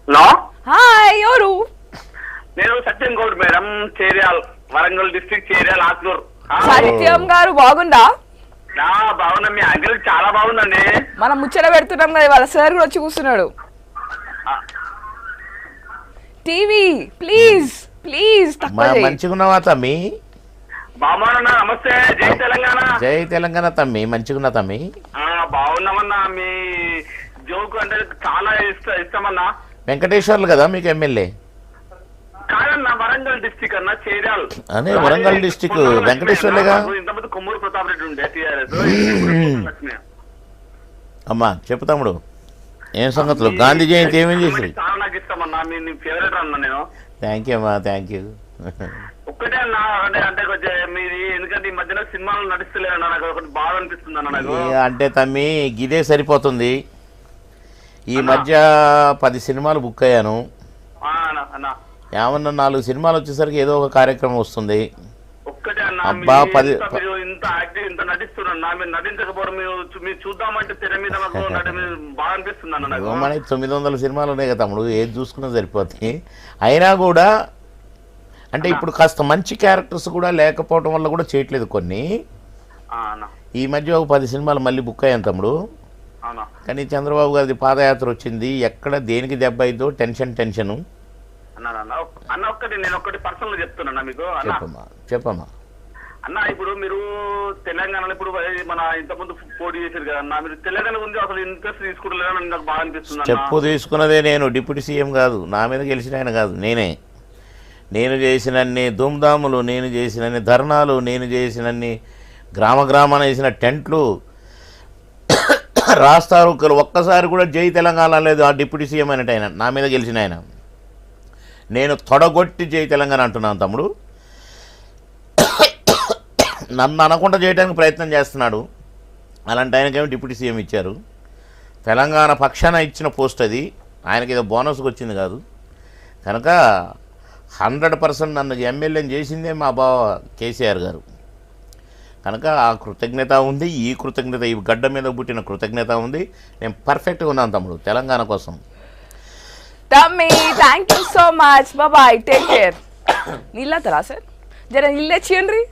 Hello, hi ఎవరు? నేను సత్యం Goud madam, చేర్యాల్, Warangal district, చేర్యాల్, ఆత్మూర్. సత్యం గారు బాగుందా? బాగున్నా, మీ అంగిల్ చాలా బాగుందండి. మనం ముచ్చట పెడుతున్నాం కదా, వాళ్ళ సార్ కూడా వచ్చి కూర్చున్నాడు. టీవీ ప్లీజ్ ప్లీజ్ తక్కువ చేయి. మంచిగున్నావా తమ్మి? బాగున్నా, నమస్తే, జై తెలంగాణ. జై తెలంగాణ తమ్మి, మంచిగున్నా తమ్మి. బాగున్నామన్నా, మీ జోక్ అంటే చాలా ఇష్టమన్నా. వెంకటేశ్వర్లు కదా మీకు ఎమ్మెల్యే? కాదన్నా, వరంగల్ డిస్ట్రిక్ట్ అన్న, చేర్యాల్. అదే వరంగల్ డిస్టిక్ వెంకటేశ్వర్లేగా. ఇంతమంది కొమ్మూరు ప్రతాప్ రెడ్డి ఉండే టీఆర్ఎస్. అమ్మా చెప్పు తమ్ముడు, ఏం సంగతులు? గాంధీ జయంతి ఏమేం చేసి? చాలా నాకు ఇష్టం అన్న, మీ ఫేవరెట్ అన్న నేను. థ్యాంక్ యూ అమ్మా, థ్యాంక్ యూ. ఒక్కటే అన్న, అంటే కొంచెం మీది ఎందుకంటే ఈ మధ్యన సినిమాలు నడుస్తలేదు అన్న, నాకు ఒకటి బాగా అనిపిస్తుంది అన్న నాకు. అంటే తమ్మి గిదే సరిపోతుంది. ఈ మధ్య 10 సినిమాలు బుక్ అయ్యాను. అన్న ఏమన్నా 4 సినిమాలు వచ్చేసరికి ఏదో ఒక కార్యక్రమం వస్తుంది. ఒక్కటే అన్న, అబ్బా, మీరు ఇంత యాక్టివ్, ఇంత నటిస్తున్నా, మీరు నటించకపోవడం మీరు చూద్దామంటే తెర మీద నాకు బాగా అనిపిస్తుంది అన్న నాకు. మనకి 900 సినిమాలు ఉన్నాయి కదా తమ్ముడు, ఏది చూసుకున్నా సరిపోతుంది. అయినా కూడా అంటే ఇప్పుడు కాస్త మంచి క్యారెక్టర్స్ కూడా లేకపోవడం వల్ల కూడా చేయట్లేదు కొన్ని. ఈ మధ్య ఒక 10 సినిమాలు మళ్ళీ బుక్ అయ్యాను తమ్ముడు. కానీ చంద్రబాబు గారిది పాదయాత్ర వచ్చింది, ఎక్కడ దేనికి దెబ్బ అయిందో టెన్షన్. అన్న ఒక్కటి నేను ఒకటి పర్సనల్ చెప్తున్నా మీకు. చెప్పమ్మా. అన్న ఇప్పుడు మీరు తెలంగాణలో ఇప్పుడు మన ఇంతకుముందు పోటీ చేశారు కదా అన్న, మీరు తెలంగాణ గురించి అసలు ఇంట్రెస్ట్ తీసుకుంటలేదని నాకు బాగా అనిపిస్తుంది. చెప్పు తీసుకున్నదే నేను, డిప్యూటీ సీఎం కాదు, నా మీద గెలిచిన ఆయన కాదు, నేను చేసినన్ని ధూమ్ధాములు, నేను చేసినన్ని ధర్నాలు, నేను చేసినన్ని గ్రామాన వేసిన టెంట్లు, రాస్తారోకలు, ఒక్కసారి కూడా జై తెలంగాణ లేదు ఆ డిప్యూటీ సీఎం అనేటి ఆయన, నా మీద గెలిచిన ఆయన. నేను తొడగొట్టి జై తెలంగాణ అంటున్నాను తమ్ముడు. నన్ను అనకుండా చేయడానికి ప్రయత్నం చేస్తున్నాడు. అలాంటి ఆయనకేమో డిప్యూటీ సీఎం ఇచ్చారు. తెలంగాణ పక్షాన ఇచ్చిన పోస్ట్ అది, ఆయనకి ఏదో బోనస్కి వచ్చింది కాదు. కనుక 100% నన్ను ఎమ్మెల్యేని చేసిందే మా బావ కేసీఆర్ గారు. కనుక ఆ కృతజ్ఞత ఉంది, ఈ కృతజ్ఞత, ఈ గడ్డ మీద పుట్టిన కృతజ్ఞత ఉంది. నేను పర్ఫెక్ట్గా ఉన్నాను తమ్ముడు తెలంగాణ కోసం. తమ్మి thank you so much, bye, take care. నీళ్ళ తరా సార్, జర నీళ్ళు తెచ్చియండి.